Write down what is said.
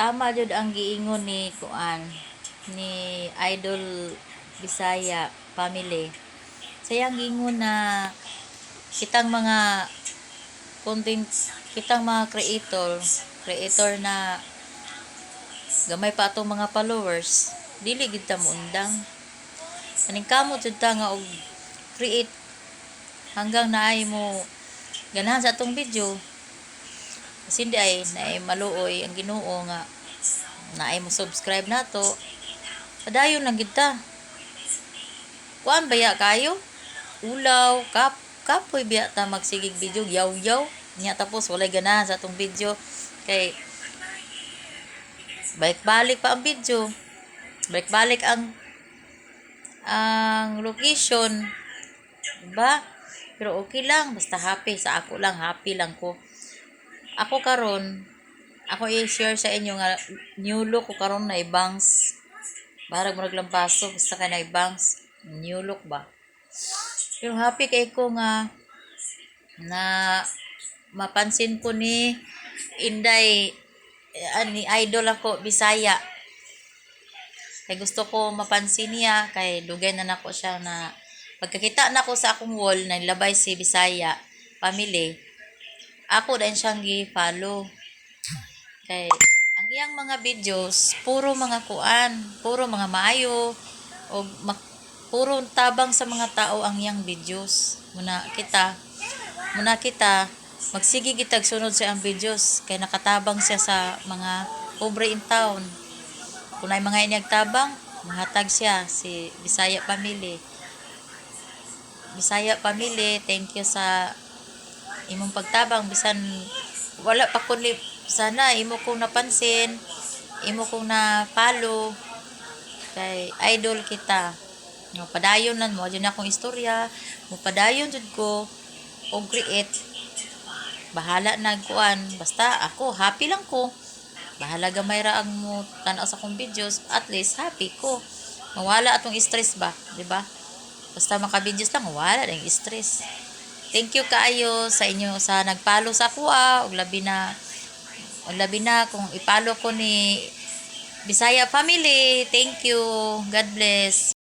tama jud ang giingon ni Kuan ni Idol Bisaya family. Sayang gingon na kitang mga content, kitang mga creator na gamay pa atong mga followers, dili gid ta muundang. Kaning kamo jud ta nga og create hanggang naay mo ganahan sa atong video. Kasi hindi ay naay maluoy ang Ginoo nga naay mo subscribe nato. Padayon lang gid ta. Kuan baya kayo? Ulaw, kapoy biya ta magsigig video, yaw-yaw. Nya tapos walay ganahan sa atong video. Kay balik-balik pa ang video. Balik-balik ang location. Diba? Pero okay lang, basta happy sa ako lang, happy lang ko. Ako karon, ako i-share sa inyo nga new look ko karon na ibangs. Barag murag lampaso, basta kay na ibangs, new look ba. Pero happy kay ko nga na mapansin ko ni Inday ni idol ako Bisaya. Kay gusto ko mapansin niya kay dugay na nako siya na pagkakita nako sa akong wall na labay si Bisaya family. Ako din siyang gi-follow. Kay ang iyang mga videos puro mga kuan, puro mga maayo o puro tabang sa mga tao ang iyang videos. Muna kita magsige gitag sunod sa ang videos kay nakatabang siya sa mga pobre in town. Kung ay mga inagtabang, mahatag siya si Bisaya family. Bisaya family, thank you sa imong pagtabang bisan wala pa kun sana imo kong napansin, imo kong na follow kay idol kita. No, padayon nan mo jud akong istorya, mo padayon jud ko og create. Bahala na kuan, basta ako happy lang ko. Bahala gamay ra ang mo tan-aw sa akong videos, at least happy ko. Mawala atong stress ba, di ba? Basta maka-videos lang, wala ding stress. Thank you kaayo sa inyo sa nagpalo sa ako ug labi na kung ipalo ko ni Bisaya family. Thank you. God bless.